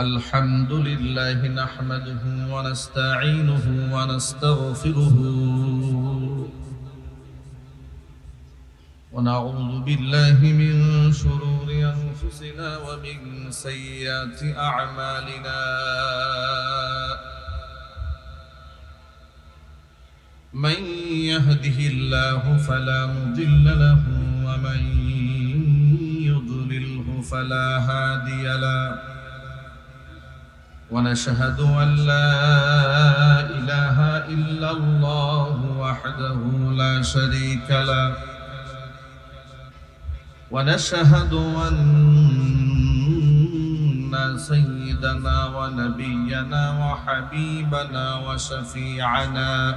الحمد لله نحمده ونستعينه ونستغفره ونعوذ بالله من شرور أنفسنا ومن سيئات أعمالنا من يهده الله فلا مضل له ومن يضلله فلا هادي له ونشهد أن لا إله إلا الله وحده لا شريك له ونشهد أن سيدنا ونبينا وحبيبنا وشفيعنا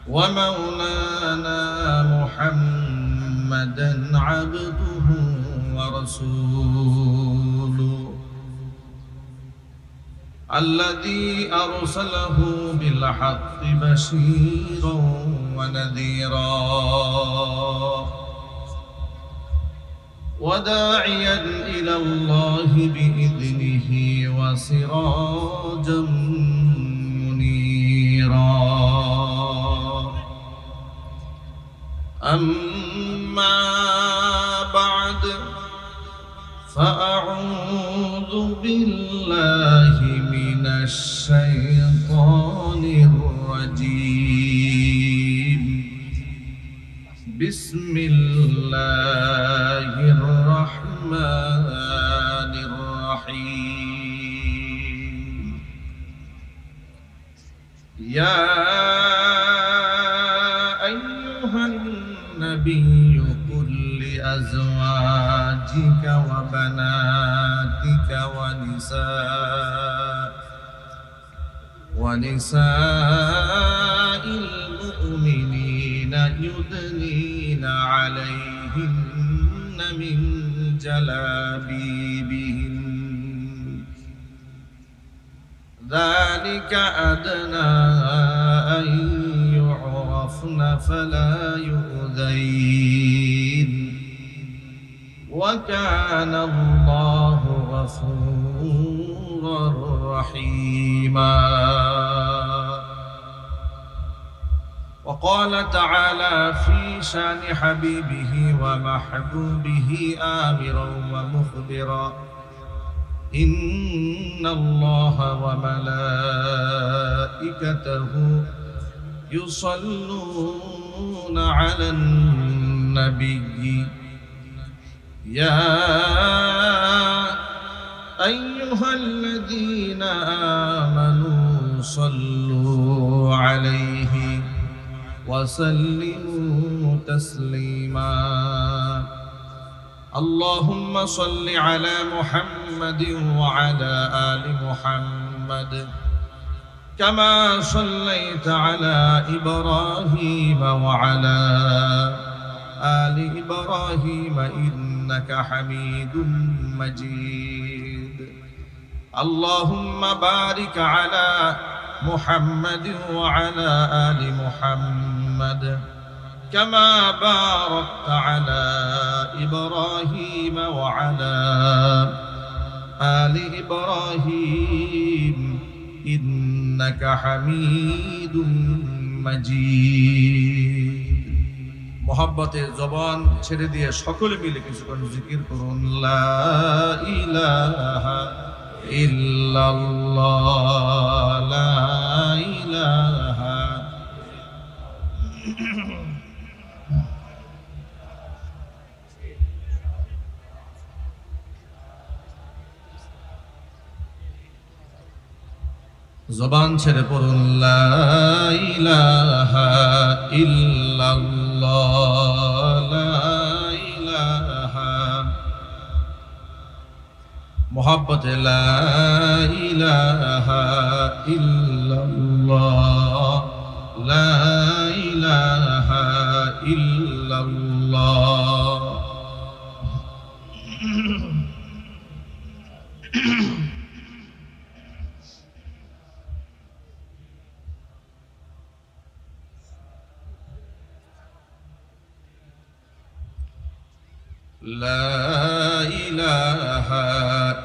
ومولانا محمدا عبده ورسوله الذي أرسله بالحق بشيرا ونذيرا وداعيا إلى الله بإذنه وسراجا منيرا أما بعد فأعوذ بالله من الشيطان الرجيم بسم الله الرحمن الرحيم يا أيها النبي قل لأزواجك وبناتك ونساء المؤمنين يدنين عليهن من جلابيبهن ذلك أدنى أن يعرفن فلا يؤذين وكان الله غفورا رحيما وقال تعالى في شان حبيبه ومحبوبه آمرا ومخبرا إن الله وملائكته يصلون على النبي يا أيها الذين آمنوا صلوا عليه وسلموا تسليما اللهم صل على محمد وعلى آل محمد كما صليت على إبراهيم وعلى آل إبراهيم إنك حميد مجيد اللهم بارك على محمد وعلى آل محمد كما باركت على إبراهيم وعلى آل إبراهيم إنك حميد مجيد محبته زبان ছেড়ে দিয়ে সকলে মিলে কিছুক্ষণ জিকির করুন লা ইলাহা ইল্লাল্লাহ লা ইলাহা জবান ছেড়ে পড়ুন লা ইলাহা ইল্লাল্লাহ লা ইলাহা মুহাব্বতে লা ইলাহা ইল্লাল্লাহ লা ইলাহা ইল্লাল্লাহ لا إله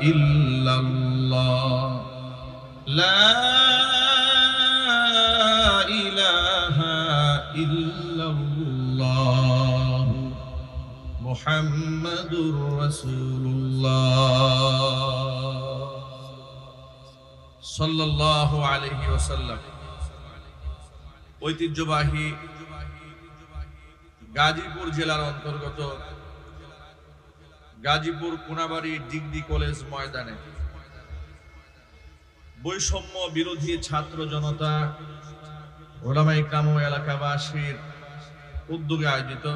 إلا ইল্লাল্লাহ লা ইলাহা ইল্লাল্লাহ মুহাম্মাদুর রাসূলুল্লাহ সাল্লাল্লাহু আলাইহি ওয়াসাল্লাম। ঐতিহ্যবাহী গাজীপুর জেলার অন্তর্গত গাজীপুর কোনাবাড়ি ডিগ্রি কলেজ ময়দানে বৈষম্য বিরোধী ছাত্র জনতা ওলামা ইকরাম ও এলাকাবাসীর উদ্যোগে আয়োজিত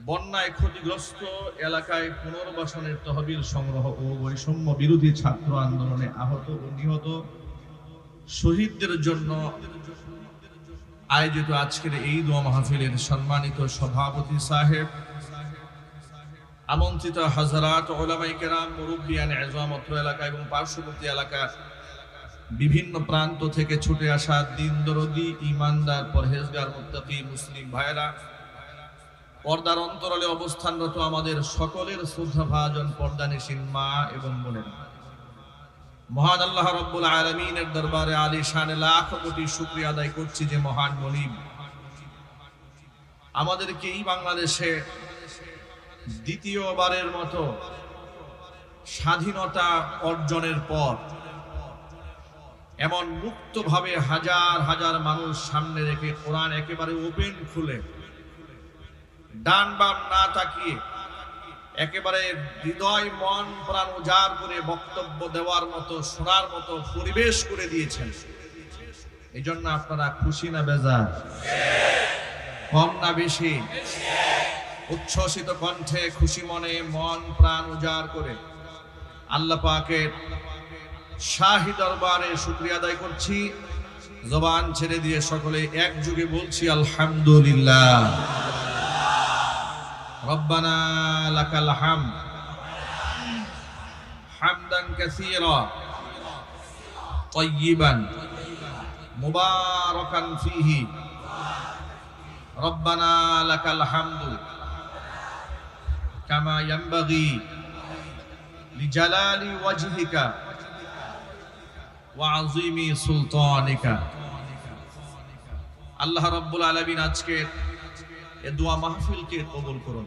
বন্যায় ক্ষতিগ্রস্ত এলাকায় পুনর্বাসনের তহবিল সংগ্রহ ও বৈষম্য বিরোধী ছাত্র আন্দোলনে আহত ও নিহত শহীদদের জন্য আয়োজিত আজকের এই দোয়া মাহফিলের সম্মানিত সভাপতি সাহেব, আমন্ত্রিত হাজারাত উলামায়ে কেরাম, মুরব্বিয়ান ইজম অত্র এলাকা এবং পার্শ্ববর্তী এলাকার বিভিন্ন প্রান্ত থেকে ছুটে আসা দিন দরদি, ইমানদার, পরহেজগার, মুত্তাকি মুসলিম ভাইরা, পর্দার অন্তরালে অবস্থানরত আমাদের সকলের শ্রদ্ধাভাজন পর্দানিশীন মা এবং বোনেরা, মহান আল্লাহ রাব্বুল আলামিনের দরবারে আলিশানে লাখ কোটি শুকরিয়া আদায় করছি যে মহান মনিব আমাদেরকে এই বাংলাদেশে দ্বিতীয়বারের মতো স্বাধীনতা অর্জনের পর এমন মুক্তভাবে হাজার হাজার মানুষ সামনে রেখে কোরআন একেবারে ওপেন খুলে ডান বাম না তাকিয়ে একেবারে হৃদয় মন প্রাণ উজাড় করে বক্তব্য দেওয়ার মতো, শোনার মতো পরিবেশ করে দিয়েছেন। এই জন্য আপনারা খুশি না বেজার? কম না বেশি? উচ্ছ্বসিত কণ্ঠে খুশি মনে মন প্রাণ উজাড় করে আল্লাহ পাকের শাহী দরবারে শুকরিয়া আদায় করছি। জবান ছেড়ে দিয়ে সকলে একযোগে বলছি আলহামদুলিল্লাহ। রব্বানা লাকাল হামদ হামদান কাসীরা তাইয়িবান মুবারাকান ফীহি। রব্বানা লাকাল হামদু কামা ইয়ানবাগি লিজালালি ওয়াজহিকা ওয়া আযীমি সুলতানিকা। আল্লাহ রাব্বুল আলামিন আজকের এই দোয়া মাহফিলকে কবুল করুন।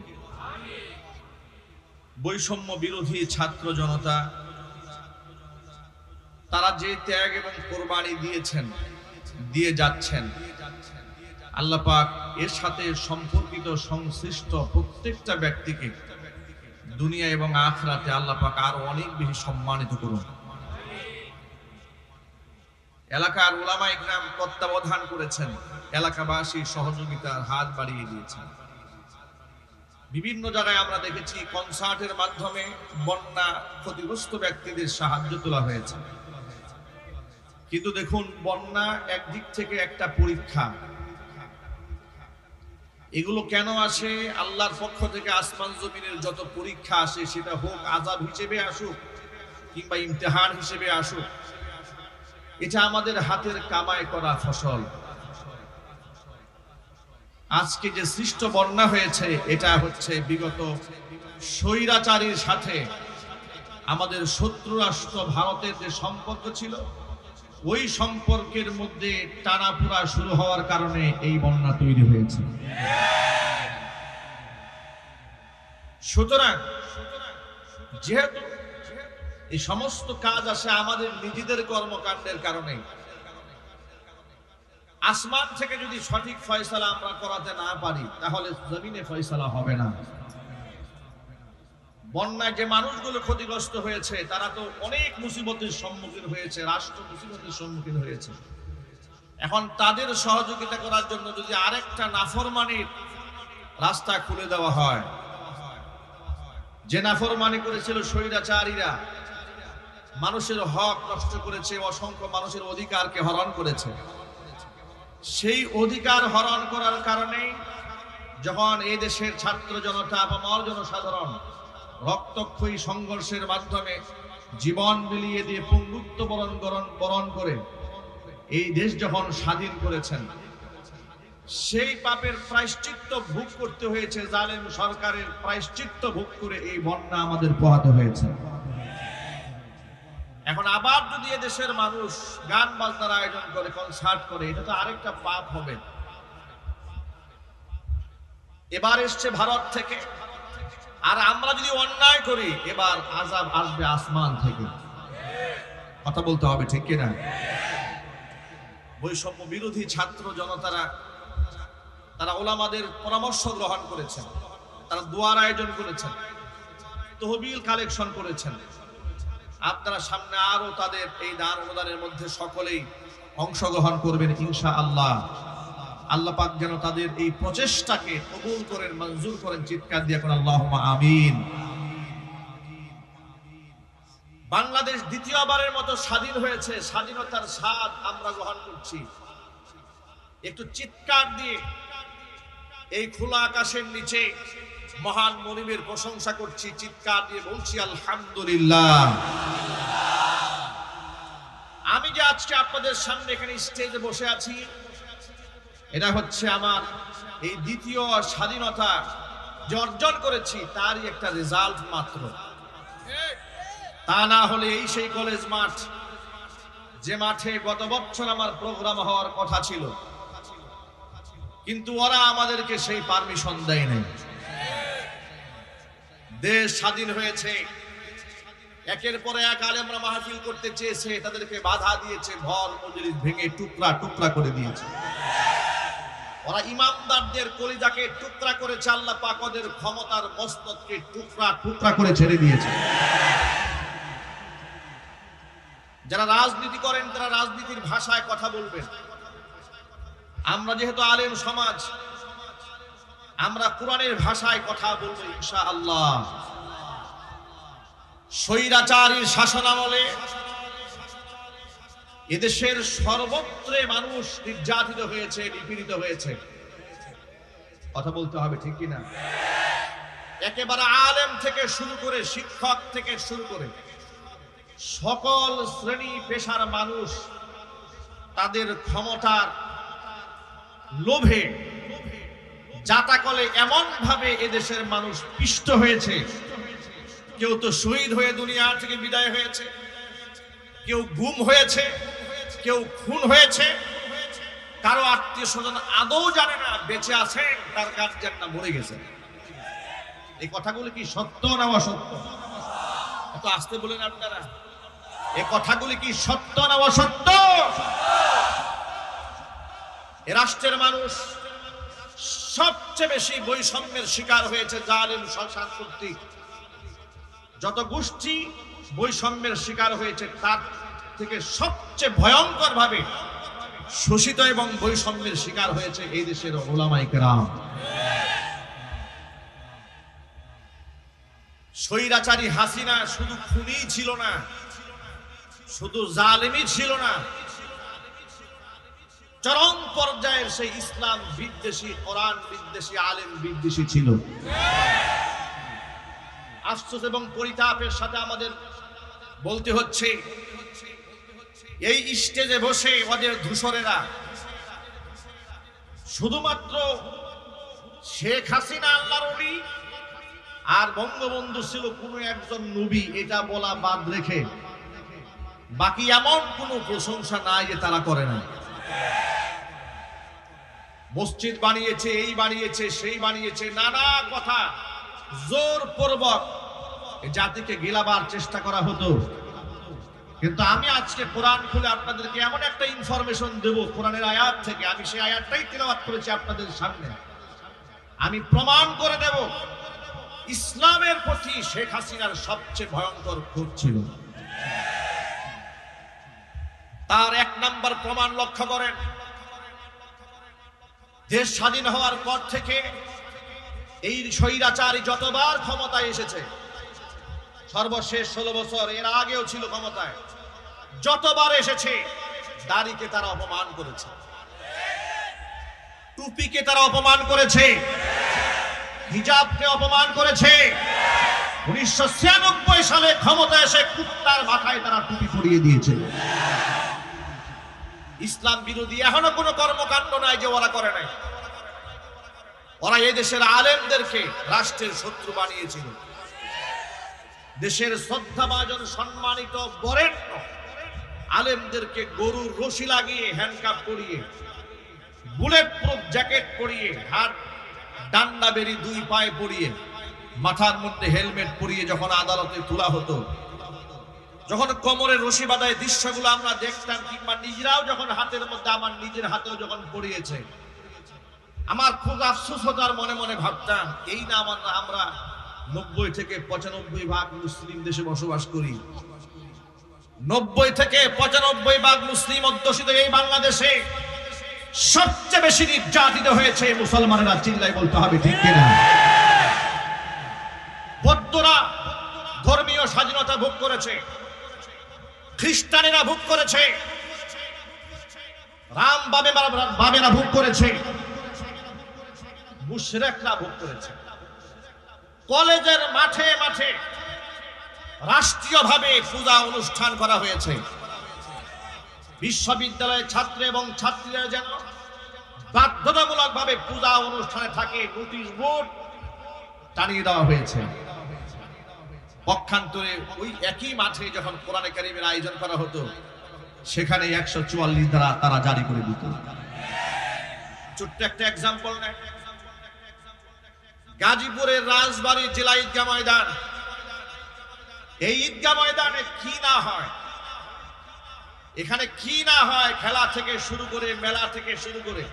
বৈষম্য বিরোধী ছাত্র জনতা তারা যে ত্যাগ এবং কোরবানি দিয়েছেন, দিয়ে যাচ্ছেন, আল্লাহ পাক এর সাথে সম্পর্কিত সংশ্লিষ্ট প্রত্যেকটা ব্যক্তিকে দুনিয়া এবং আখিরাতে আল্লাহ পাক আরো অনেক বেশি সম্মানিত করুন। এলাকার উলামা ইকরাম তত্ত্বাবধান করেছেন, এলাকাবাসী সহযোগিতার হাত বাড়িয়ে দিয়েছেন। বিভিন্ন জায়গায় আমরা দেখেছি কনসার্টের মাধ্যমে বন্যা ক্ষতিগ্রস্ত ব্যক্তিদের সাহায্য তোলা হয়েছে। কিন্তু দেখুন, বন্যা একদিক থেকে একটা পরীক্ষা। এগুলো কেন আসে? আল্লাহর পক্ষ থেকে আসমান জমিনের যত পরীক্ষা আসে, সেটা হোক আযাব হিসেবে আসুক কিংবা ইমতিহান হিসেবে আসুক, এটা আমাদের হাতের কামাই করা ফসল। আজকে যে সৃষ্ট বন্যা হয়েছে, এটা হচ্ছে বিগত স্বৈরাচারীর সাথে আমাদের শত্রু রাষ্ট্র ভারতের যে সম্পর্ক ছিল, ওই সম্পর্কের মধ্যে টানাপোড়া শুরু হওয়ার কারণে এই বন্যা তৈরি হয়েছে। সুতরাং যেহেতু এই সমস্ত কাজ আসে আমাদের নিজেদের কর্মকাণ্ডের কারণে, আসমান থেকে যদি সঠিক ফয়সালা আমরা করাতে না পারি, তাহলে জমিনে ফয়সালা হবে না। বন্যায় যে মানুষগুলো ক্ষতিগ্রস্ত হয়েছে, তারা তো অনেক মুসিবতের সম্মুখীন হয়েছে, রাষ্ট্র মুসিবতের সম্মুখীন হয়েছে। এখন তাদের সহযোগিতা করার জন্য যদি আরেকটা নাফরমানির রাস্তা খুলে দেওয়া হয়, যে নাফরমানি করেছিল স্বৈরাচারীরা, মানুষের হক নষ্ট করেছে, অসংখ্য মানুষের অধিকারকে হরণ করেছে, সেই অধিকার হরণ করার কারণে যখন এই দেশের ছাত্র জনতা বা জনসাধারণ রক্তক্ষয়ী সংঘর্ষের মাধ্যমে জীবন বিলিয়ে দিয়ে পঙ্গুত্ব বরণ করে এই দেশ যখন স্বাধীন করেছেন, সেই পাপের প্রায়শ্চিত্ত ভোগ করতে হয়েছে। জালেম সরকারের প্রায়শ্চিত্ত ভোগ করে এই বন্যা আমাদের পোহাতে হয়েছে। এখন আবার যদি এদেশের মানুষ গান বাজনার আয়োজন করে, কনসার্ট করে, এটা তো আরেকটা পাপ হবে। এবার এসছে ভারত থেকে, আর আমরা যদি অন্যায় করি এবার আযাব আসবে আসমান থেকে। কথা বলতে হবে, ঠিক কিনা? বৈষম্য বিরোধী ছাত্র জনতারা তারা ওলামাদের পরামর্শ গ্রহণ করেছেন, তারা দোয়ার আয়োজন করেছেন, তহবিল কালেকশন করেছেন। আপনারা সামনে আরো তাদের এই দান অনুদানের মধ্যে সকলেই অংশগ্রহণ করবেন ইনশাআল্লাহ। আল্লাহ পাক যেন তাদের এই প্রচেষ্টাকে কবুল করেন, মঞ্জুর করেন। চিৎকার দিয়ে কোন আল্লাহুম্মা আমিন। বাংলাদেশ দ্বিতীয়বারের মতো স্বাধীন হয়েছে, স্বাধীনতার স্বাদ আমরা গ্রহণ করছি। একটু চিৎকার দিয়ে এই খোলা আকাশের নিচে মহান মনিবের প্রশংসা করছি, চিৎকার দিয়ে বলছি আলহামদুলিল্লাহ। আমি যে আজকে আপনাদের সামনে এখানে স্টেজে বসে আছি, এটা হচ্ছে আমার এই দ্বিতীয় স্বাধীনতা যে অর্জন করেছি তারই একটা রেজাল্ট মাত্র। তা না হলে এই সেই কলেজ মাঠ, যে মাঠে গত বছর আমার প্রোগ্রাম হওয়ার কথা ছিল, কিন্তু ওরা আমাদেরকে সেই পারমিশন দেয় নাই। দেশ স্বাধীন হয়েছে, একের পর এক আলেমরা মাহফিল করতে চেয়েছে, তাদেরকে বাধা দিয়েছে, ঘর মজলিস ভেঙে টুকরা টুকরা করে দিয়েছে। ওরা ইমামদারদের কলিজাকে টুকরা করেছে, আল্লাহ পাক ওদের ক্ষমতার মস্তককে টুকরা টুকরা করে ছেড়ে দিয়েছে। যারা রাজনীতি করেন তারা রাজনীতির ভাষায় কথা বলবেন। আমরা যেহেতু আলেম সমাজ, আমরা কোরআনের ভাষায় কথা বলবো ইনশাআল্লাহ। স্বৈরাচারীর শাসনামলে এদেশের সর্বত্রে মানুষ নির্যাতিত হয়েছে, নিপীড়িত হয়েছে। কথা বলতে হবে, ঠিক কিনা? একেবারে আলেম থেকে শুরু করে, শিক্ষক থেকে শুরু করে সকল শ্রেণী পেশার মানুষ তাদের ক্ষমতার লোভে জাতাকলে এমন ভাবে এদেশের মানুষ পিষ্ট হয়েছে। কেউ তো শহীদ হয়ে দুনিয়া থেকে বিদায় হয়েছে, কেউ গুম হয়েছে, কেউ খুন হয়েছে, কারো আত্মীয় স্বজন আদৌ জানে না বেঁচে আছেন, তার গার্জিয়ান না মরে গেছে। এই কথাগুলো কি সত্য না অসত্য? এত আসতে বলেন আপনারা, এই কথাগুলি কি সত্য না অসত্য? এ রাষ্ট্রের মানুষ সবচেয়ে বেশি বৈষম্যের শিকার হয়েছে। জালেম শাসন কর্তৃক যত গোষ্ঠী বৈষম্যের শিকার হয়েছে, তার থেকে সবচেয়ে ভয়ঙ্কর ভাবে শোষিত এবং বৈষম্যের শিকার হয়েছে এই দেশের উলামায়ে কেরাম। স্বৈরাচারী হাসিনা শুধু খুনি ছিল না, শুধু জালেমই ছিল না, চরম পর্যায়ের সেই ইসলাম বিদ্বেষী, কোরআন বিদ্বেষী, আলেম বিদ্বেষী ছিল। আফসোস এবং পরিতাপের সাথে আমাদের বলতে হচ্ছে, এই স্টেজে বসে ওদের ধূসরেরা শুধুমাত্র শেখ হাসিনা আল্লাহর ওলি আর বঙ্গবন্ধু ছিল কোনো একজন নবী, এটা বলা বাদ রেখে বাকি এমন কোনো প্রশংসা নাই যে তারা করে না। মসজিদ বানিয়েছে, এই বানিয়েছে, সেই বানিয়েছে, নানা কথা জোরপূর্বক জাতিকে গিলাবার চেষ্টা করা হতো। কিন্তু আমি আজকে কোরআন খুলে আপনাদেরকে এমন একটা ইনফরমেশন দেব কোরআনের আয়াত থেকে, আমি সেই আয়াতটাই তিলাওয়াত করেছি আপনাদের সামনে। আমি প্রমাণ করে দেব ইসলামের প্রতি শেখ হাসিনার সবচেয়ে ভয়ঙ্কর ক্ষোভ ছিল। তার এক নাম্বার প্রমাণ লক্ষ্য করেন, দেশ স্বাধীন হওয়ার পর থেকে এই স্বৈরাচারী যতবার ক্ষমতায় এসেছে, সর্বশেষ 16 বছর, এর আগেও ছিল ক্ষমতায়, যতবার এসেছে দাড়িকে তারা অপমান করেছে, টুপিকে তারা অপমান করেছে, হিজাবকে অপমান করেছে। 1996 সালে ক্ষমতা এসে কুত্তার মাথায় তারা টুপি পরিয়ে দিয়েছে। ইসলাম বিরোধী এখনো কোনো কর্মকাণ্ড নাই যে ওরা করে নাই। ওরা এই দেশের আলেমদেরকে রাষ্ট্রের শত্রু বানিয়েছিল। দেশের শ্রদ্ধাভাজন সম্মানিত বরেণ্য আলেমদেরকে গরুর রশি লাগিয়ে হ্যান্ডকাপ পরিয়ে বুলেট প্রুফ জ্যাকেট পরিয়ে হাত ডান্ডা বেরি দুই পায়ে পরিয়ে মাথার মধ্যে হেলমেট পরিয়ে যখন আদালতে তোলা হতো, যখন কোমরে রশি বাঁধায় দৃশ্যগুলো আমরা দেখতাম, কিংবা নিজেরাও যখন হাতের মধ্যে, আমার নিজের হাতেও যখন পড়িয়েছে, আমার খুব আফসোস হতো আর মনে মনে ভাবতাম এই না আমরা 90 থেকে 95% মুসলিম দেশে বসবাস করি। 90 থেকে 95% মুসলিম অধ্যুষিত এই বাংলাদেশে সবচেয়ে বেশি নির্যাতিত হয়েছে মুসলমানেরা, চিল্লাই বলতে হবে ঠিক কিনা? বৌদ্ধরা ধর্মীয় স্বাধীনতা ভোগ করেছে, খ্রিস্টানেরা ভোগ করেছে, রাম বামেরা ভোগ করেছে, মুশরিকরা ভোগ করেছে। কলেজের মাঠে মাঠে রাষ্ট্রীয়ভাবে পূজা অনুষ্ঠান করা হয়েছে। বিশ্ববিদ্যালয়ের ছাত্র এবং ছাত্রীরা যেন বাধ্যতামূলকভাবে পূজা অনুষ্ঠানে থাকে, নোটিশ বোর্ড টানিয়ে দেওয়া হয়েছে। পক্ষান্তরে ওই একই মাঠে যখন কোরআনে কারীমের আয়োজন করা হতো, সেখানে 144 ধারা তারা জারি করে দিত। ছোট্ট একটা এক্সাম্পল নেয়, গাজীপুরের রাজবাড়ী জেলা ঈদগাহ ময়দান, এই ঈদগাহ ময়দানে কি না হয়, এখানে কি না হয়, খেলা থেকে শুরু করে, মেলা থেকে শুরু করে,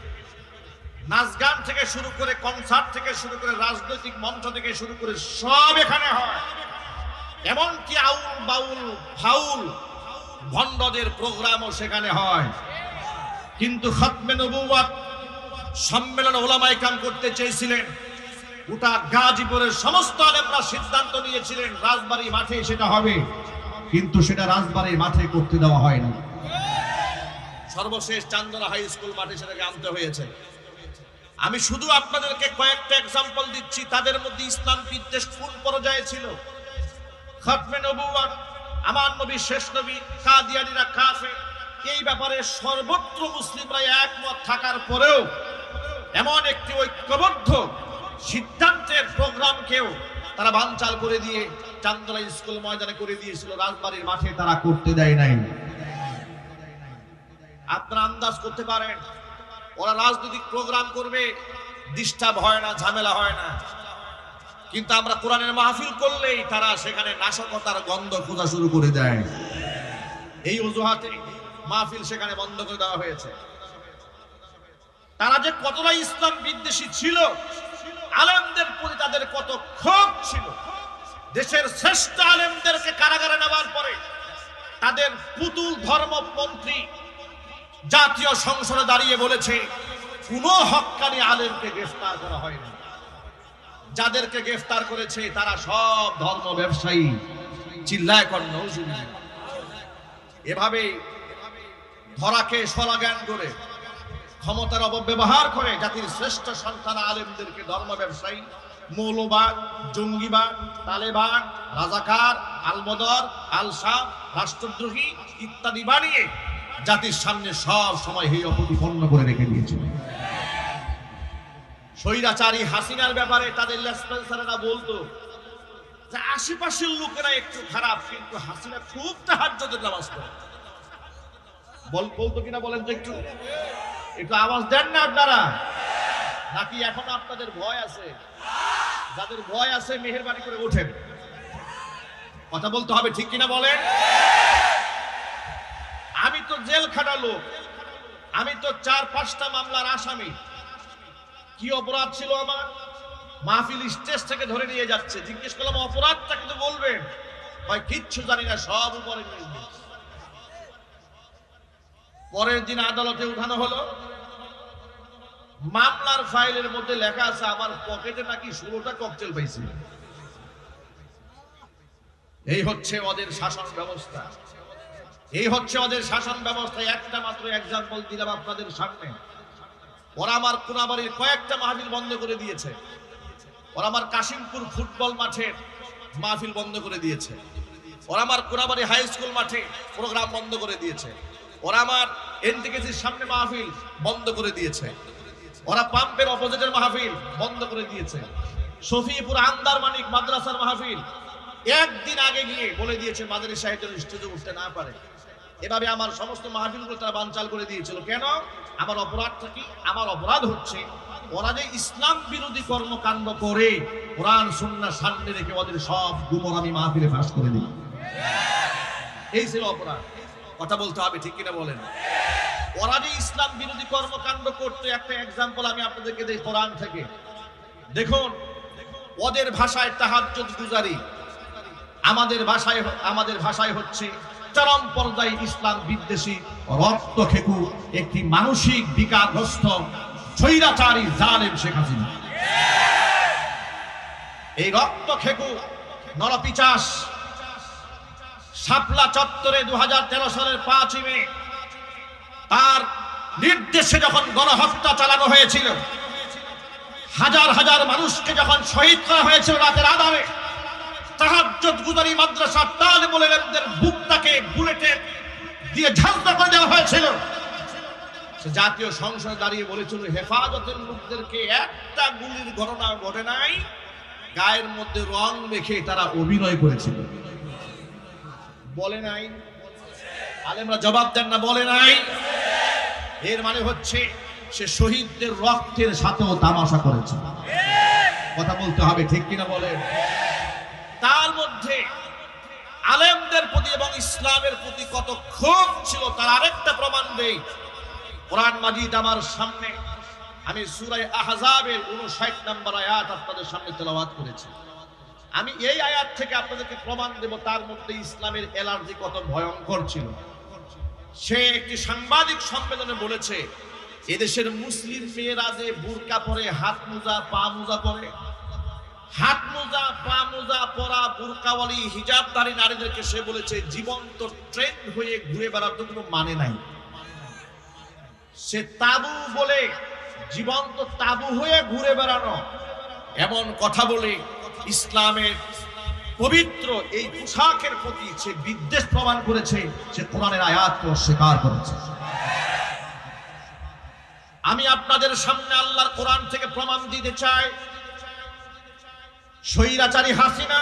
নাচ গান থেকে শুরু করে, কনসার্ট থেকে শুরু করে, রাজনৈতিক মঞ্চ থেকে শুরু করে সব এখানে হয়। এমনকি আউল বাউল ফাউল ভণ্ডদের প্রোগ্রামও সেখানে হয়। কিন্তু খতমে নবুওয়াত সম্মেলন ওলামায়ে কেরাম করতে চেয়েছিলেন, গোটা গাজীপুরের সমস্ত আলেমরা সিদ্ধান্ত নিয়েছিলেন রাজবাড়ী মাঠে সেটা হবে, কিন্তু সেটা রাজবাড়ী মাঠে করতে দেওয়া হয়নি। সর্বশেষ চান্দনা হাই স্কুল মাঠে সেটাকে আনতে হয়েছে। আমি শুধু আপনাদেরকে কয়েকটা এক্সাম্পল দিচ্ছি, তাদের মধ্যে ইসলাম বিদ্বেষ কোন পর্যায়ে ছিল। খতমে নবুওয়াত, আমার নবী শেষ নবী, কাদিয়ানীরা কাফের, এই ব্যাপারে সর্বত্র মুসলিমরা একমত থাকার পরেও এমন একটি ঐক্যবদ্ধ সিদ্ধান্তের প্রোগ্রামকেও তারা বানচাল করে দিয়ে চান্দনা স্কুল ময়দানে করে দিয়েছিল, রাজবাড়ীর মাঠে তারা করতে দেয় নাই। আপনারা আন্দাজ করতে পারেন ওরা রাজনৈতিক প্রোগ্রাম করবে, ডিস্টার্ব হয় না, ঝামেলা হয় না, কিন্তু আমরা কোরআনের মাহফিল করলেই তারা সেখানে নাশকতার গন্ধ খোঁজা শুরু করে দেয়। এই অজুহাতে মাহফিল সেখানে বন্ধ করে দেওয়া হয়েছে। তারা যে কতটা ইসলাম বিদ্বেষী ছিল, আলেমদের প্রতি তাদের কত ক্ষোভ ছিল। দেশের শ্রেষ্ঠ আলেমদেরকে কারাগারে নেওয়ার পরে তাদের পুতুল ধর্মপন্থী জাতীয় সংসদে দাঁড়িয়ে বলেছে কোন হক্কানি আলেমকে গ্রেফতার করা হয়নি, যাদেরকে গ্রেফতার করেছে তারা সব ধর্ম ব্যবসায়ী। চিল্লায় কর নাউজুবিল্লাহ। এভাবে ধরাকে স্লোগান করে, ক্ষমতার অপব্যবহার করে জাতির শ্রেষ্ঠ সন্তান আলেমদেরকে ধর্ম ব্যবসায়ী, মৌলবাদ, জঙ্গিবাদ, তালেবান, রাজাকার, আলবদর, আলসাম, রাষ্ট্রদ্রোহী ইত্যাদি বানিয়ে জাতির সামনে সব সময় হেয় প্রতিপন্ন করে রেখে দিয়েছিল। স্বৈরাচারী হাসিনার ব্যাপারে তাদের লেসপেন্সারেরা বলতো যে আশেপাশের লোকেরা একটু খারাপ, কিন্তু হাসিনা খুব তাহাজ্জুদের নামাজ পড়ে। বলতো কিনা বলেন তো, একটু আওয়াজ দেন না আপনারা, নাকি এখন আপনাদের ভয় আছে? যাদের ভয় আছে মেহেরবানি করে ওঠেন, কথা বলতে হবে ঠিক কিনা বলেন। আমি তো জেল খাটা লোক, আমি তো 4-5টা মামলার আসামি। কি অপরাধ ছিল আমার? মাহফিল স্টেজ থেকে ধরে নিয়ে যাচ্ছে, জিজ্ঞেস করলাম অপরাধটা কিন্তু বলবেন, ভাই কিচ্ছু জানি না, সব উপরে নিয়ে গেছে। পরের দিন আদালতে উঠানো হলো, মামলার ফাইলের মধ্যে লেখা আছে আমার পকেটে নাকি 16টা ককটেল পাইছি। এই হচ্ছে ওদের শাসন ব্যবস্থা, এই হচ্ছে ওদের শাসন ব্যবস্থা। একটা মাত্র এক্সাম্পল দিলাম আপনাদের সামনে। ওরা আমার কোনাবাড়ির কয়েকটা মাহফিল বন্ধ করে দিয়েছে, ওরা আমার কাশিমপুর ফুটবল মাঠে মাহফিল বন্ধ করে দিয়েছে, ওরা আমার কোনাবাড়ি হাই স্কুল মাঠে প্রোগ্রাম বন্ধ করে দিয়েছে, ওরা আমার এনটিকেসির সামনে মাহফিল বন্ধ করে দিয়েছে, ওরা পাম্পের অপোজিটের মাহফিল বন্ধ করে দিয়েছে, শফিপুর আন্দার মানিক মাদ্রাসার মাহফিল একদিন আগে গিয়ে বলে দিয়েছে মাদারী সাহেবের স্টেজে উঠতে না পারে। এভাবে আমার সমস্ত মাহফিলগুলো তারা বানচাল করে দিয়েছিল। কেন? আমার অপরাধটা কি? আমার অপরাধ হচ্ছে ওরা যে ইসলাম বিরোধী কর্মকাণ্ড করে কোরআন সুন্নাহ সামনে রেখে ওদের সব গুমর আমি মাহফিলে ফাঁস করে দিই। এই ছিল অপরাধ। কথা বলতে হবে, ঠিক কিনা বলেন? ওরা যে ইসলাম বিরোধী কর্মকাণ্ড করতে, একটা এক্সাম্পল আমি আপনাদেরকে দেই কোরআন থেকে। দেখুন, ওদের ভাষায় তাহাজ্জুদ গুজারি, আমাদের ভাষায় হচ্ছে চরম পর্যায়ে ইসলাম বিদ্বেষী, রক্তখেকু একটি মানসিক বিকারগ্রস্ত স্বৈরাচারী জালেম শেখ হাসিনা। এই রক্তখেকু নরপিচাস শাপলা চত্বরে 2013 সালের 5 মে তার নির্দেশে যখন গণহত্যা চালানো হয়েছিল, হাজার হাজার মানুষকে যখন শহীদ করা হয়েছিল রাতের আধারে, তাহাজ্জুদ গুজারি মাদ্রাসার তালিবুল ইলমদের বুকটাকে বুলেটে দিয়ে ঝাঁঝরা করে দেওয়া হয়েছিল। সে জাতীয় সংসদে দাঁড়িয়ে বলেছিল, হেফাজতের লোকদেরকে একটা গুলির ঘটনা ঘটে নাই, গায়ের মধ্যে রং মেখে তারা অভিনয় করেছিল। বলে নাই? আলেমরা জবাব দেন না, বলে নাই? এর মানে হচ্ছে সে শহীদদের রক্তের সাথেও তামাশা করেছে। কথা বলতে হবে, ঠিক কিনা বলেন? তার মধ্যে আলেমদের প্রতি এবং ইসলামের প্রতি কত ক্ষোভ ছিল তার আরেকটা প্রমাণ দেই। কোরআন মাজিদ আমার সামনে, আমি সূরা আহজাবের 59 নম্বর আয়াত আপনাদের সামনে তেলাওয়াত করেছি। আমি এই আয়াত থেকে আপনাদেরকে প্রমাণ দেব তার মধ্যে ইসলামের এলার্জি কত ভয়ঙ্কর ছিল। সে একটি সাংবাদিক সম্মেলনে বলেছে, এদেশের মুসলিম মেয়েরা যে বুরকা পরে, হাত মোজা পা মোজা পরে, হাত মোজা পা মোজা পরা বুরকাওয়ালি হিজাবধারী নারীদেরকে সে বলেছে জীবন্ত ট্রেন্ড হয়ে ঘুরে বেড়াতে কোনো মানে নাই। সে তাবু বলে, জীবন্ত তাবু হয়ে ঘুরে বেড়ানো, এমন কথা বলে ইসলামের পবিত্র এই পোশাকের প্রতি সে বিদ্বেষ প্রমাণ করেছে। সে কোরআনের আয়াতকে অস্বীকার করেছে। আমি আপনাদের সামনে আল্লাহর কোরআন থেকে প্রমাণ দিতে চাই, স্বৈরাচারী হাসিনা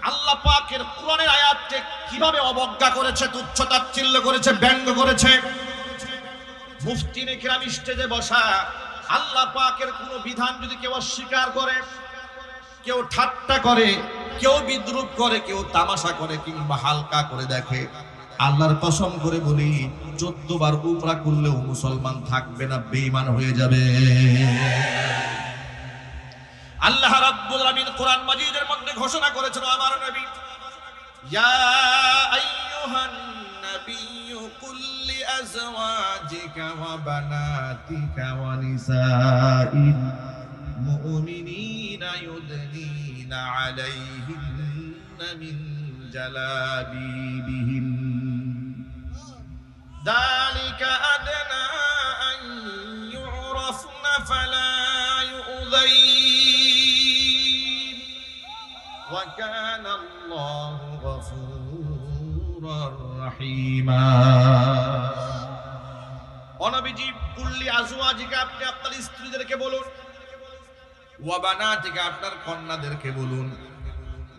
আল্লাহ পাকের কোরআনের আয়াতকে কিভাবে অবজ্ঞা করেছে, তুচ্ছ-তাচ্ছিল্য করেছে, ব্যঙ্গ করেছে। মুফতিনে কিরাম স্টেজে বসা, আল্লাহ পাকের কোন বিধান যদি কেউ অস্বীকার করে, কেউ ঠাট্টা করে, কেউ বিদ্রুপ করে, কেউ তামাশা করে কিংবা হালকা করে দেখে, আল্লাহর কসম করে বলি 14 বার উমরা করলেও মুসলমান থাকবে না, বেঈমান হয়ে যাবে। আল্লাহ রাব্বুল আলামিন কোরআন মাজিদের মধ্যে ঘোষণা করেছেন, আমার নবী, ইয়া আইয়ুহান নাবিয়্যু কুল লি আজওয়াজিকা ওয়া বানাতিকা ওয়া নিসাইল মুমিনিনা ইউদনিনা আলাইহিন্না মিন জালাবিবিহিন যালিকা আদনা আন ইউরাফনা ফালা ইউযাইন ওয়া কানা আল্লাহু গফুরার রহিমা। ও নবীজি, কুল্লি আজওয়াজিকা, আপনি আপনার স্ত্রীদেরকে বলুন, ওয়া বানাতিকা, আপনার কন্যাদেরকে বলুন,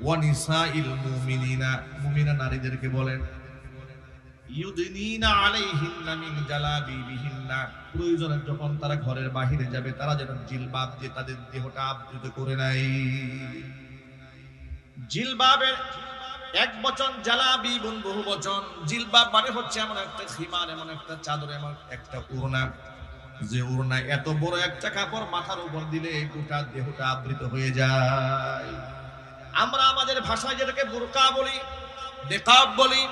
ওয়া নিসাইল মুমিনিনা, মুমিনা নারীদেরকে বলেন, ইউদনিনা আলাইহিন্না মিন জালাবিবিহিন্না, প্রয়োজনে যখন তারা ঘরের বাহিরে যাবে তারা যেন জিলবাব দিয়ে তাদের দেহটা আবৃত করে নেয়। জিলবাবের এক বচন, জালাবিবুন বহু বচন। জিলবাব মানে হচ্ছে এমন একটা খিমার, এমন একটা চাদর, এমন একটা ওড়না, যে ওড়না এত বড় একটা কাপড় মাথার উপর দিলে গোটা দেহটা আবৃত হয়ে যায়। আমরা আমাদের ভাষায় যেটাকে বুরকা বলি, নিকাব বলি,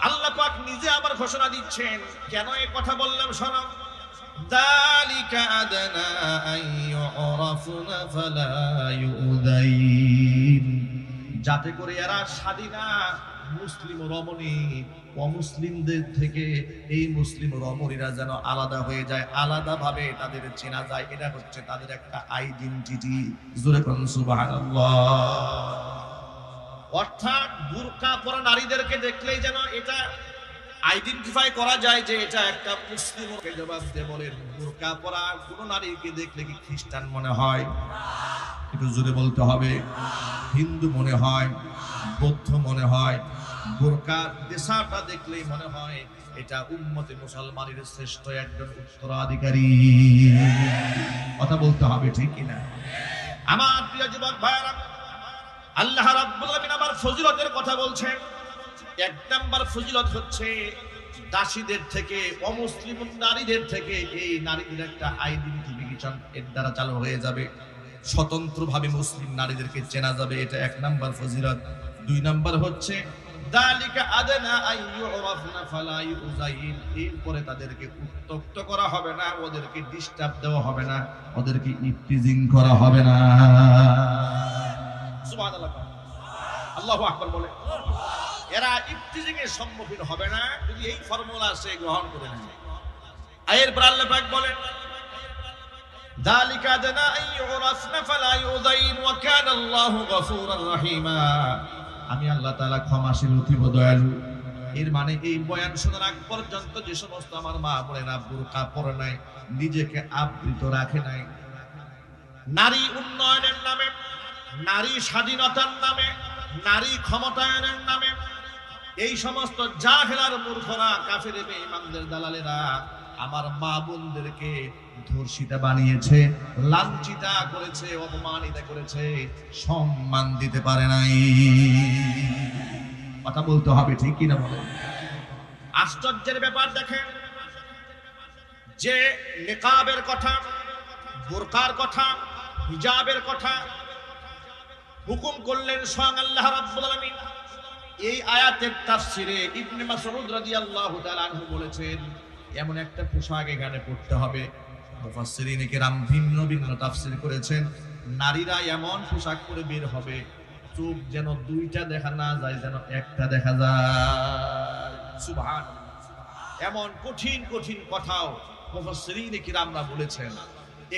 আল্লাহ পাক নিজে আবার ঘোষণা দিচ্ছেন। কেন এই কথা বললাম শোনো, যালিকা আদনা আন ইউরাফনা ফালা ইউযাইন, যাতে করে এরা স্বাধীনা মুসলিম রমণী অমুসলিমদের থেকে এই মুসলিম রমণীরা যেন আলাদা হয়ে যায়, আলাদা ভাবে তাদের চেনা যায়। এটা হচ্ছে তাদের একটা আইডেন্টিটি। জোরে বলুন সুবহানাল্লাহ। অর্থাৎ বুরকা পরা নারীদেরকে দেখলেই যেন এটা আইডেন্টিফাই করা যায় যে এটা একটা মুসলিম। জবাব দিয়ে বলেন, বোরকা পরা কোন নারীকে দেখলে কি খ্রিস্টান মনে হয়? একটু জোরে বলতে হবে। হিন্দু মনে হয়, বৌদ্ধ মনে হয়, বোরকা দেশাটা দেখলেই মনে হয় এটা উম্মতে মুসলমানের শ্রেষ্ঠ একজন উত্তরাধিকারী। কথা বলতে হবে, ঠিক কিনা? আমার প্রিয় যুবক ভাইরা, আল্লাহ রাব্বুল আলামিন আবার ফজিলতের কথা বলছেন। এক নাম্বার ফজিলত হচ্ছে দাসীদের থেকে, অমুসলিম নারীদের থেকে এই নারীদের একটা আইডেন্টিফিকেশন এর দ্বারা চালু হয়ে যাবে। স্বতন্ত্রভাবে মুসলিম নারীদেরকে চেনা যাবে, এটা এক নাম্বার ফজিলত। দুই নাম্বার হচ্ছে যালিকা আদনা আইয়ুরাফনা ফালা ইউযাইন, এরপরে তাদেরকে উত্তক্ত করা হবে না, ওদেরকে ডিস্টার্ব দেওয়া হবে না, ওদেরকে ইফতিজিং করা হবে না। সুবহানাল্লাহ, আল্লাহু আকবার বলে। এরা ইফতিজিং এর সম্মুখীন হবে না যদি এই ফর্মুলা সে গ্রহণ করে নেয়। আয়ের পর আল্লাহ পাক বলেন, যালিকা আদনা আইয়ুরাফনা ফালা ইউযাইন ওয়া কানা আল্লাহু গফুরার রহিমা, আমি আল্লাহ তাআলা ক্ষমাশীল অতীব দয়ালু। এর মানে এই বয়ান শোনার আগ পর্যন্ত যে সমস্ত আমার মা বোনেরা বোরকা পরে নাই, নিজেকে আবৃত রাখে নাই, নারী উন্নয়নের নামে, নারী স্বাধীনতার নামে, নারী ক্ষমতায়নের নামে এই সমস্ত জাহেলার মূর্খরা, কাফের বেঈমানদের দালালেরা আমার মা বোনদেরকে ধর্ষিতা বানিয়েছে, লাঞ্ছিতা করেছে, অপমানিত করেছে, সম্মান দিতে পারে নাই। কথা বলতে হবে, ঠিক কিনা বলেন? আশ্চর্যের ব্যাপার দেখেন, যে নিকাবের কথা, বোরকার কথা, হিজাবের কথা হুকুম করলেন স্বয়ং আল্লাহ রাব্বুল আলামিন। এই আয়াতের তাফসিরে ইবনে মাসউদ রাদিয়াল্লাহু তাআলা আনহু বলেছেন, এমন একটা পোশাক এখানে পড়তে হবে। মুফাসসিরিনে কেরাম ভিন্ন ভিন্ন তাফসির করেছেন। নারীরা এমন পোশাক পরে বের হবে, চোখ যেন দুইটা দেখা না যায়, যেন একটা দেখা যায়। সুবহানাল্লাহ, এমন কঠিন কঠিন কথাও মুফাসসিরিনে কেরামরা বলেছেন।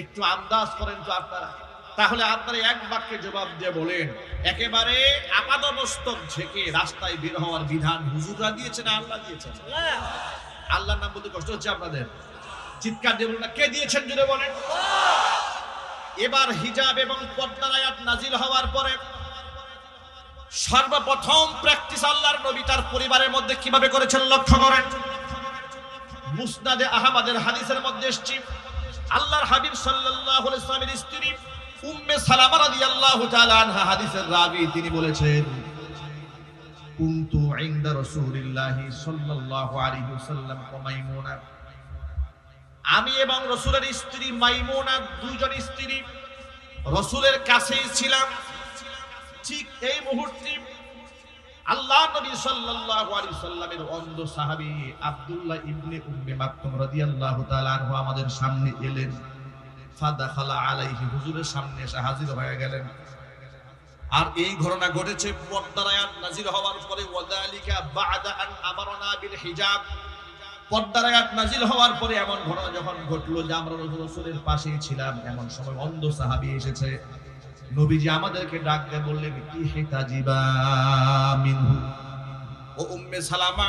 একটু আন্দাজ করেন তো আপনারা। তাহলে আপনারা এক বাক্যে জবাব দিয়ে বলেন, একেবারে আপাদমস্তক ঝেঁকে রাস্তায় বের হওয়ার বিধান হুজুররা দিয়েছেন না আল্লাহ দিয়েছেন? আল্লাহর নাম বলতে কষ্ট হচ্ছে আপনাদের? চিৎকার দিয়ে বলুন না, কে দিয়েছেন জুড়ে বলেন। এবার হিজাব এবং পর্দার আয়াত নাজিল হওয়ার পরে সর্বপ্রথম প্র্যাকটিস আল্লাহর নবী তার পরিবারের মধ্যে কিভাবে করেছেন লক্ষ্য করেন। মুসনাদে আহমদের হাদিসের মধ্যে এসেছে, আল্লাহর হাবিব সাল্লাল্লাহু আলাইহি ওয়াসাল্লামের স্ত্রী উম্মে সালামা রাদিয়াল্লাহু তাআলা আনহা হাদিসের রাবী, তিনি বলেছেন, কুনতু ইনদা রাসূলিল্লাহি সাল্লাল্লাহু আলাইহি ওয়াসাল্লাম ওয়া মাইমুনা, আমি এবং রাসূলের স্ত্রী মাইমুনা, দুইজন স্ত্রী রাসূলের কাছেই ছিলাম। ঠিক এই মুহূর্তে আল্লাহ নবী সাল্লাল্লাহু আলাইহি ওয়াসাল্লামের অন্ধ সাহাবী আব্দুল্লাহ ইবনে উম্মে মাকতুম রাদিয়াল্লাহু তাআলা আনহু আমাদের সামনে এলেন। ফাদাখালা আলাইহি, হুজুরের সামনে এসে হাজির হয়ে গেলেন। আর এই ঘটনা ঘটেছে পর্দার আয়াত নাজিল হওয়ার পরে। ওয়াযালিকা বা'দা আন আমারনা বিল হিজাব, পর্দার আয়াত নাজিল হওয়ার পরে এমন ঘটনা যখন ঘটলো যে আমরা রাসূলের পাশেই ছিলাম, এমন সময় অন্ধ সাহাবী এসেছে। নবীজি আমাদেরকে ডাক দিয়ে বললেন, ইহতাজিবা মিনহু, ও উম্মে সালামা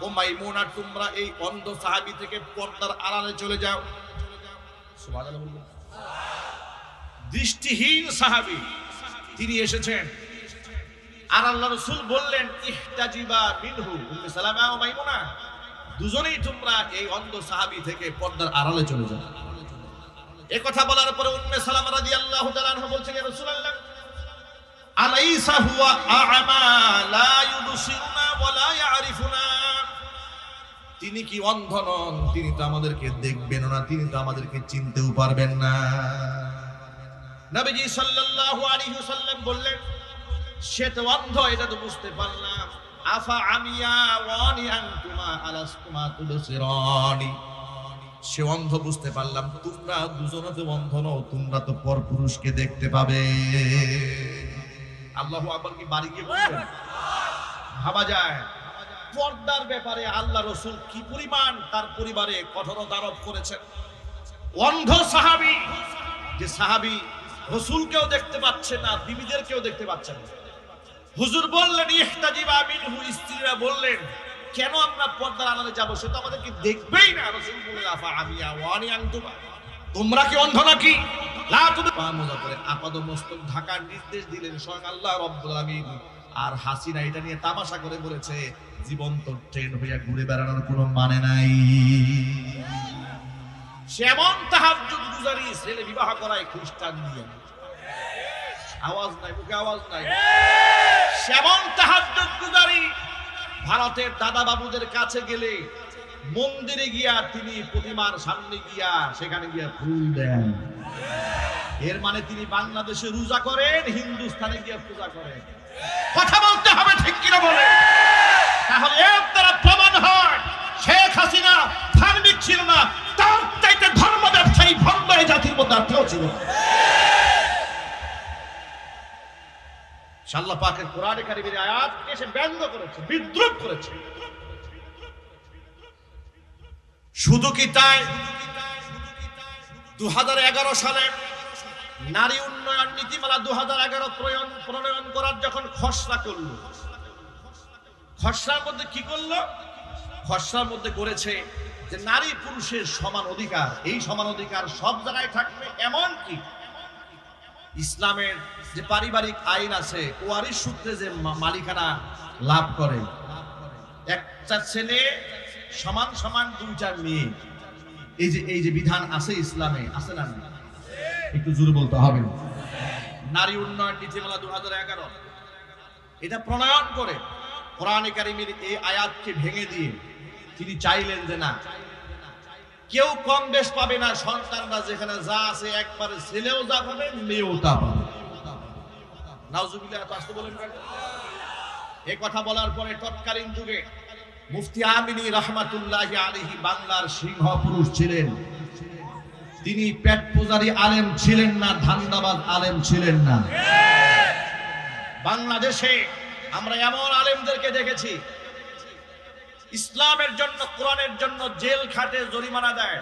ও মাইমুনা, তোমরা এই অন্ধ সাহাবী থেকে পর্দার আড়ালে চলে যাও। সুবহানাল্লাহ বলুন। দৃষ্টিহীন সাহাবী তিনি এসেছেন, আর আল্লাহ রাসূল বললেন, ইহতাজিবা মিনহু, উম্মে সালামা ও মাইমুনা, দুজনেই তোমরা এই অন্ধ সাহাবী থেকে পর্দার আড়ালে চলে যাও। এই কথা বলার পরে উম্মে সালামা রাদিয়াল্লাহু তাআলা আনহা বলছেন, ইয়া রাসূলুল্লাহ, আলাইসা হুয়া আ'মা লা ইউবসিরুনা ওয়া লা ইয়ারিফুনা, তিনি কি অন্ধ নন? তিনি তো আমাদেরকে দেখবেন না, তিনি তো আমাদেরকে চিনতেও পারবেন না। নবীজি সাল্লাল্লাহু আলাইহি ওয়াসাল্লাম বললেন, সে তো অন্ধ, এটা তো বুঝতে পারলাম। আফা আমিয়া ওয়ানি আনতুমা আলাস্তুমা তুবসিরানি, সে অন্ধ বুঝতে পারলাম, তোমরা দুজনে তো অন্ধ নও, তোমরা তো পরপুরুষকে দেখতে পাবে। আল্লাহু আকবার কি বাড়ি গিয়ে বলবেন? ভাবা যায় পর্দার ব্যাপারে আল্লাহ রাসূল কি পরিমাণ তার পরিবারে কঠোরতা আরোপ করেছেন। অন্ধ সাহাবী, যে সাহাবী রাসূলকেও দেখতে পাচ্ছে না, বিবিদেরকেও দেখতে পাচ্ছে না। হুজুর বললেন, ইহতাজিবা মিনহু, স্ত্রীরা বললেন, কেন আমরা পর্দার আড়ালে যাব? সে তো আমাদেরকে দেখবেই না। রাসূল বলে আফা আমিয়া ওয়ানি আনতুমা, তোমরা কি অন্ধ নাকি? লা তুমি পা মোজা করে আপাদ মস্তক ঢাকার নির্দেশ দিলেন স্বয়ং আল্লাহ রাব্বুল আলামিন। আর হাসিনা এটা নিয়ে তামাশা করে বলেছে জীবন্ত ট্রেন হইয়া ঘুরে বেড়ানোর কোনো মানে নাই। সেমন তাহাজ্জুদ গুজারি ছেলে বিবাহ করায় খ্রিস্টান দিয়ে, আওয়াজ নাই, মুখে আওয়াজ নাই। সেমন তাহাজ্জুদ গুজারি ভারতের দাদা বাবুদের কাছে গেলে মন্দিরে গিয়া তিনি প্রতিমার সামনে গিয়া সেখানে গিয়া ফুল দেন। এর মানে তিনি বাংলাদেশে রোজা করেন, হিন্দুস্তানে গিয়া পূজা করেন। কথা বলতে হবে, ঠিক কিনা বলে? তাহলে এর দ্বারা প্রমাণ হয় শেখ হাসিনা ধার্মিক ছিল না, তার চাইতে ধর্ম ব্যবসায়ী ভণ্ড এই জাতির মধ্যে আর কেউ ছিল না। আল্লাহ পাকের কোরআনে কারিমের আয়াতকে সে ব্যঙ্গ করেছে, বিদ্রূপ করেছে। শুধু কি তাই, 2011 সালে নারী উন্নয়ন নীতিমালা 2011 প্রণয়ন করার যখন খসড়া করলো, খসড়ার মধ্যে কি করলো? খসড়ার মধ্যে করেছে যে নারী পুরুষের সমান অধিকার, এই সমান অধিকার সব জায়গায় থাকবে। এমন কি ইসলামের যে পারিবারিক আইন আছে, ওয়ারিশ সূত্রে যে মালিকানা লাভ করে, একটা ছেলে সমান সমান দুইটা মেয়ে, এই যে বিধান আছে ইসলামে, আছে না? একটু জোরে বলতে হবে। নারী উন্নয়ন নীতিমালা 2011 এটা প্রণয়ন করে কোরআনে কারিমের এই আয়াতকে ভেঙে দিয়ে তিনি চাইলেন যে না, কেউ কম বেশ পাবে না, সন্তানরা যেখানে যা আছে একবারে ছেলেও যা পাবে মেয়েও তা পাবে। নাউজুবিল্লাহ, আসতে বলেন। এই কথা বলার পরে তৎকালীন যুগে মুফতি আমিনী রাহমাতুল্লাহি আলাইহি বাংলার সিংহ পুরুষ ছিলেন। তিনি পেট পূজারী আলেম ছিলেন না, ধান্দাবাজ আলেম ছিলেন না। বাংলাদেশে আমরা এমন আলেমদেরকে দেখেছি ইসলামের জন্য, কোরআনের জন্য জেল খাটে, জরিমানা দেয়।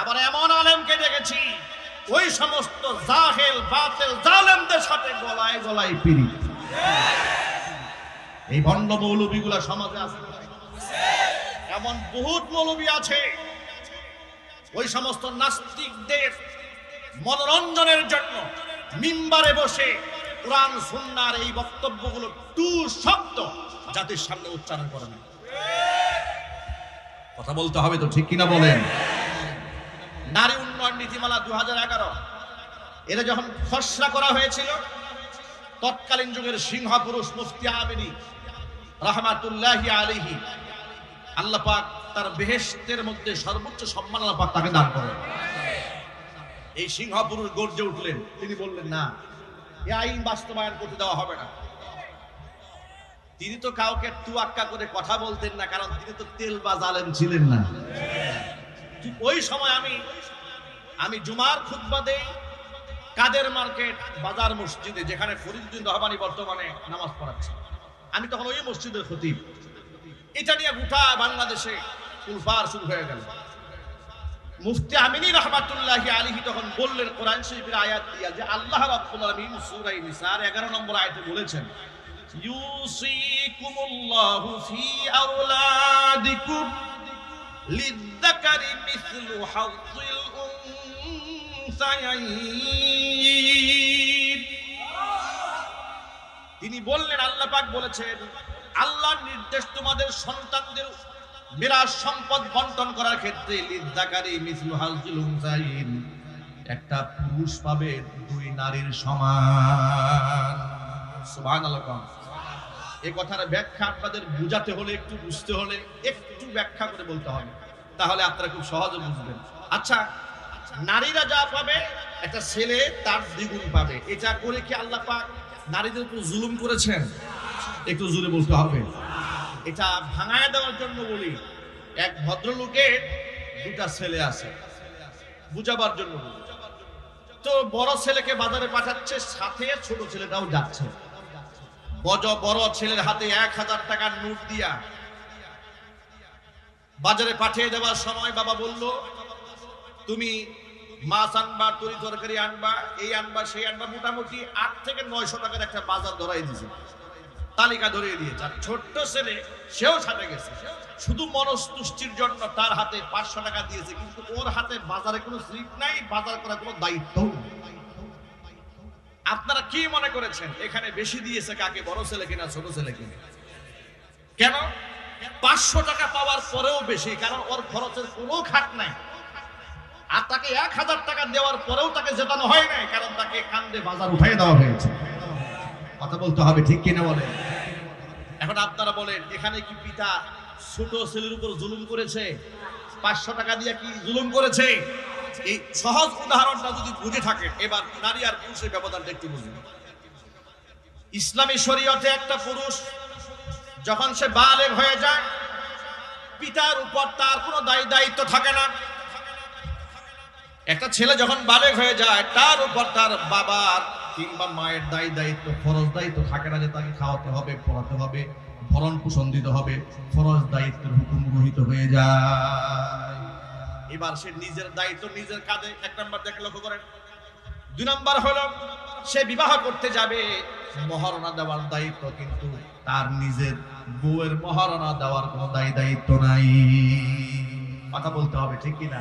আবার এমন আলেমকে দেখেছি ওই সমস্ত জাহেল বাতিল জালেমদের সাথে গলায় গলায় পিড়ি। এই ভণ্ড মৌলবীগুলা সমাজে আছে, এমন বহুত মৌলবী আছে ওই সমস্ত নাস্তিকদের মনোরঞ্জনের জন্য মিম্বারে বসে কোরআন সুন্নাহর এই বক্তব্যগুলো টু শব্দ জাতির সামনে উচ্চারণ করে না। কথা বলতে হবে তো, ঠিক কিনা বলেন? নারী উন্নয়ন নীতিমালা 2011 এটা যখন খসড়া করা হয়েছিল, তৎকালীন যুগের সিংহ পুরুষ মুফতি আমিনী রাহমাতুল্লাহি আলাইহি, আল্লাহ পাক তার বেহেশতের মধ্যে সর্বোচ্চ সম্মান আল্লাহ পাক তাকে দান করেন। এই সিংহ পুরুষ গর্জে উঠলেন, তিনি বললেন না, এই আইন বাস্তবায়ন করতে দেওয়া হবে না। তিনি তো কাউকে তুয়াক্কা করে কথা বলতেন না, কারণ তিনি তো তেলবাজ আলেম ছিলেন না। ঠিক ওই সময় আমি জুমার খুতবা দেই কাদের মার্কেট বাজার মসজিদে, যেখানে ফরিদউদ্দিন রহমানী বর্তমানে নামাজ পড়াচ্ছে। আমি তখন ওই মসজিদের খতিব। এটা নিয়ে গোটা বাংলাদেশে উলফার শুরু হয়ে গেল। মুফতি আমিনী রাহমাতুল্লাহি আলাইহি তখন বললেন কোরআন শরীফের আয়াত দিয়া যে আল্লাহ রাব্বুল আলামিন সূরা নিসার 11 নম্বর আয়াতে বলেছেন, ইউসিকুমুল্লাহু ফি আওলাদিকুম লিযযাকারি মিসলু হাযযিল উনসায়াইন। তিনি বললেন, আল্লাহ পাক বলেছেন, আল্লাহর নির্দেশ তোমাদের সন্তানদের মিরাস সম্পদ বন্টন করার ক্ষেত্রে লিযযাকারি মিসলু হাযযিল উনসায়াইন, একটা পুরুষ পাবে দুই নারীর সমান। সুবহানাল্লাহ। এই কথার ব্যাখ্যা আপনাদের বুঝাতে হলে, একটু বুঝতে হলে একটু ব্যাখ্যা করে বলতে হবে, তাহলে আপনারা খুব সহজে বুঝবেন। আচ্ছা, নারীরা যা পাবে একটা ছেলে তার দ্বিগুণ পাবে, এটা করে কি আল্লাহ পাক নারীদের উপর জুলুম করেছেন? একটু জোরে বলতে হবে। এটা ভাঙায় দেওয়ার জন্য বলি, এক ভদ্রলোকের দুটা ছেলে আছে, বুঝাবার জন্য বলি। তো বড় ছেলেকে বাজারে পাঠাচ্ছে, সাথে ছোট ছেলেটাও যাচ্ছে। বড় ছেলের হাতে 1000 টাকার নোট দিয়া বাজারে পাঠিয়ে দেওয়ার সময় বাবা বলল, তুমি মাছ আনবা, তরি তরকারি আনবা, এই আনবা সেই আনবা, মোটামুটি 800 থেকে 900 টাকার একটা বাজার ধরাই দিছে। তালিকা ধরিয়ে দিয়েছে। আর ছোট্ট ছেলে সেও সাথে গেছে, শুধু মনস্তুষ্টির জন্য তার হাতে 500 টাকা দিয়েছে, কিন্তু ওর হাতে বাজারে কোনো স্লিপ নাই, বাজার করার কোনো দায়িত্ব নাই। আপনারা কি মনে করেছেন এখানে বেশি দিয়েছে কাকে, বড় ছেলে কিনা ছোট ছেলে কিনা? কেন 500 টাকা পাওয়ার পরেও বেশি? কারণ ওর খরচের কোনো খাত নাই। আর তাকে 1000 টাকা দেওয়ার পরেও তাকে জেতানো হয় নাই, কারণ তাকে কান্দে বাজার উঠাই দেওয়া হয়েছে। কথা বলতে হবে, ঠিক কিনা বলেন? এখন আপনারা বলেন, এখানে কি পিতা ছোট ছেলের উপর জুলুম করেছে? 500 টাকা দিয়ে কি জুলুম করেছে? এই সহজ উদাহরণটা যদি বুঝে থাকেন, এবার নারী আর পুরুষের ব্যবধানটা একটু বুঝুন। ইসলামী শরীয়তে একটা পুরুষ যখন সে বালেগ হয়ে যায়, পিতার উপর তার কোনো দায়িত্ব থাকে না। একটা ছেলে যখন বালেগ হয়ে যায়, তার উপর তার বাবার কিংবা মায়ের দায়িত্ব, ফরজ দায়িত্ব থাকে না যে তাকে খাওয়াতে হবে, পড়াতে হবে, ভরণ পোষণ দিতে হবে। ফরজ দায়িত্বের হুকুম গ্রহীত হয়ে যায়। এবার সে নিজের দায়িত্ব নিজের কাঁধে, 1 নাম্বার দেখে লক্ষ্য করেন। 2 নাম্বার হলো সে বিবাহ করতে যাবে, মহারণা দেওয়ার দায়িত্ব, কিন্তু তার নিজের বউয়ের মহারণা দেওয়ার কোনো দায়িত্ব নাই। কথা বলতে হবে, ঠিক কিনা?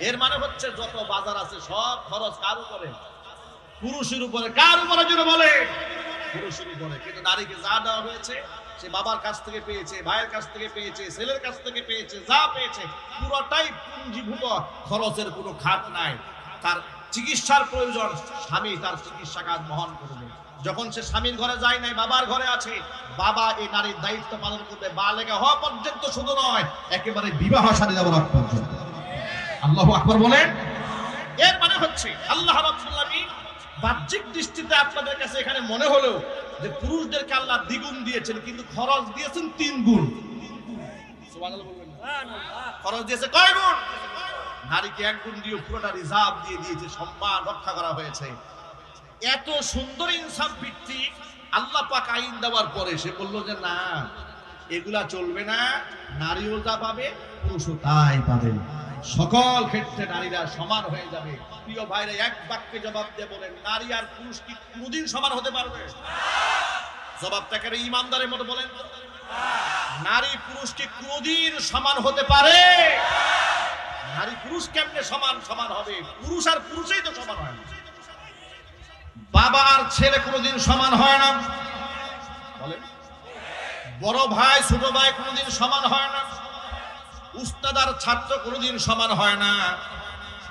এর মানে হচ্ছে যত বাজার আছে সব খরচ কার উপরে? পুরুষের উপরে। কার উপরে জন্য বলে? পুরুষের উপরে। কিন্তু নারীকে যা দেওয়া হয়েছে, সে বাবার কাছ থেকে পেয়েছে, ভাইয়ের কাছ থেকে পেয়েছে, ছেলের কাছ থেকে পেয়েছে, যা পেয়েছে পুরোটাই পুঞ্জীভূত, খরচের কোনো খাত নাই। তার চিকিৎসার প্রয়োজন, স্বামী তার চিকিৎসা কাজ বহন করবে। যখন সে স্বামীর ঘরে যায় নাই, বাবার ঘরে আছে, বাবা এই নারীর দায়িত্ব পালন করবে, বালেগা হওয়া পর্যন্ত শুধু নয়, একেবারে বিবাহ শাদী দেওয়ার আগ পর্যন্ত। আল্লাহু আকবার বলেন। এর মানে হচ্ছে আল্লাহ রাব্বুল আলামিন বাহ্যিক দৃষ্টিতে আপনাদের কাছে এখানে মনে হলো যে পুরুষদেরকে আল্লাহ দ্বিগুণ দিয়েছেন, কিন্তু খরচ দিয়েছেন 3 গুণ। সুবহানাল্লাহ বলবেন। খরচ দিয়েছে কয় গুণ? নারীকে 1 গুণ দিয়ে পুরোটা রিজার্ভ দিয়ে দিয়েছে, সম্মান রক্ষা করা হয়েছে। এত সুন্দর ইনসাফ ভিত্তিক আল্লাহ পাক আইন দেওয়ার পরে সে বলল যে না, এগুলা চলবে না, নারীও যা পাবে পুরুষও তাই পাবে, সকল ক্ষেত্রে নারীরা সমান হয়ে যাবে। প্রিয় ভাইরা, এক বাক্যে জবাব দিয়ে বলেন, নারী আর পুরুষ কি কোনদিন সমান হতে পারবে? জবাবটাকে ইমানদারের মতো বলেন। নারী পুরুষ কি কোনদিন সমান হতে পারে? নারী পুরুষ কেমনে সমান হবে? পুরুষ আর পুরুষই তো সমান হয় না। বাবা আর ছেলে কোনদিন সমান হয় না, বলেন। বড় ভাই ছোট ভাই কোনদিন সমান হয় না। উস্তাদ আর ছাত্র কোনদিন সমান হয় না।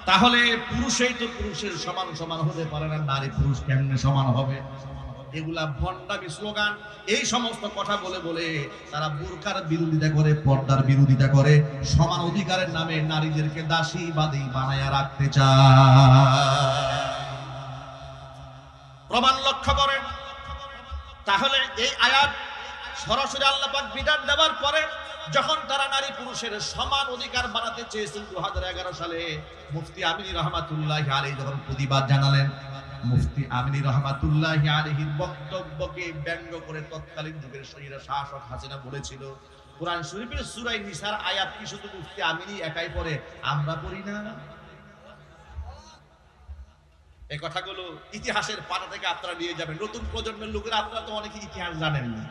তাহলে পুরুষই তো পুরুষের সমান হতে পারে না, নারী পুরুষ কেমনে সমান হবে? এগুলা ভণ্ডামি স্লোগান। এই সমস্ত কথা বলে বলে তারা বুরকার বিরোধিতা করে, পর্দার বিরোধিতা করে, সমান অধিকারের নামে নারীদেরকে দাসী বাদী বানায়া রাখতে চায়। প্রমাণ লক্ষ্য করেন। তাহলে এই আয়াত সরাসরি আল্লাহ পাক বিধান দেওয়ার পরে যখন তারা নারী পুরুষের সমান অধিকার বানাতে চেয়েছেন 2011 সালে, মুফতি আমিনী রহমাতুল্লাহি আলাইহি যখন প্রতিবাদ জানালেন, মুফতি আমিনী রহমাতুল্লাহি আলাইহির বক্তব্যকে ব্যঙ্গ করে তৎকালীন যুগের শরীরে শাসক হাসিনা বলেছিল, কোরআন শরীফের সূরা নিসার আয়াত কি শুধু মুফতি আমিনী একাই পড়ে, আমরা পড়ি না? এই কথাগুলো ইতিহাসের পাতা থেকে আপনারা নিয়ে যাবেন। নতুন প্রজন্মের লোকেরা, আপনারা তো অনেকে ইতিহাস জানেন না,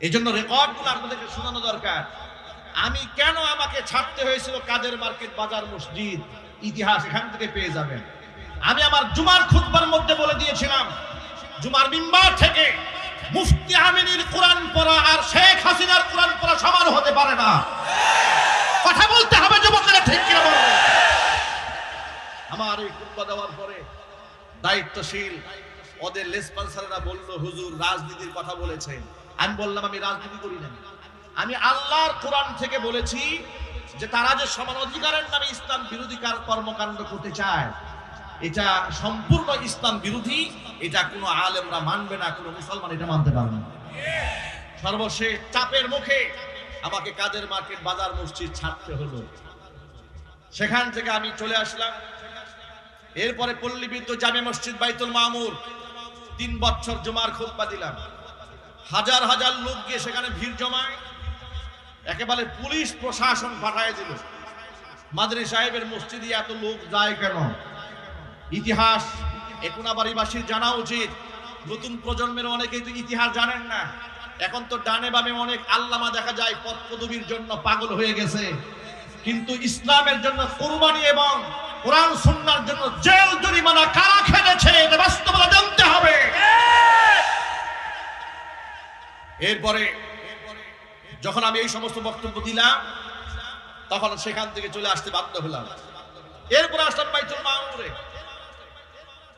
এই জন্য রেকর্ডগুলো আপনাদেরকে শোনানো দরকার। আমি কেন আমাকে ছাড়তে হয়েছিল কাদের মার্কেট, বাজার, মসজিদ, ইতিহাস এখান থেকে পেয়ে যাবেন। আমি আমার জুমার খুতবার মধ্যে বলে দিয়েছিলাম, জুমার মিম্বার থেকে মুফতি আমিনীর কোরআন পড়া আর শেখ হাসিনার কোরআন পড়া সমান হতে পারে না। কথা বলতে হবে যুবকেরা, ঠিক কিনা বলবেন? আমার এই খুতবা দেওয়ার পরে দায়িত্বশীল ওদের রেসপন্সাররা বলল, হুজুর রাজনীতির কথা বলেছেন। আমি বললাম, আমি রাজনীতি করি না, আমি আল্লাহর কোরআন থেকে বলেছি যে তারা যে সমান অধিকারের নামে ইসলাম বিরোধী কর্মকাণ্ড করতে চায়, এটা সম্পূর্ণ ইসলাম বিরোধী। এটা কোনো আলেমরা মানবে না, কোনো মুসলমান এটা মানতে পারবে না। সর্বশেষ চাপের মুখে আমাকে কাদের মার্কেট, বাজার, মসজিদ ছাড়তে হলো। সেখান থেকে আমি চলে আসলাম। এরপরে পল্লীবিদ্যুৎ জামে মসজিদ বাইতুল মামুর 3 বছর জুমার খুতবা দিলাম। হাজার হাজার লোক গিয়ে সেখানে ভিড় জমায়, একেবারে পুলিশ প্রশাসন পাঠায় দিল। মাদরি সাহেবের মসজিদে এত লোক যায় কেন? ইতিহাস একুনাবাড়িবাসীর জানা উচিত। নতুন প্রজন্মের অনেকেই তো ইতিহাস জানেন না। এখন তো ডানে বামে অনেক আল্লামা দেখা যায় পদ পদবীর জন্য পাগল হয়ে গেছে, কিন্তু ইসলামের জন্য কুরবানি এবং কোরআন সুন্নাহর জন্য জেল জরিমানা কারা খেলেছে এটা বাস্তবতা জানতে হবে। এরপরে যখন আমি এই সমস্ত বক্তব্য দিলাম তখন সেখান থেকে চলে আসতে বাধ্য হলাম। এরপরে আসলাম বাইতুল মামুরে।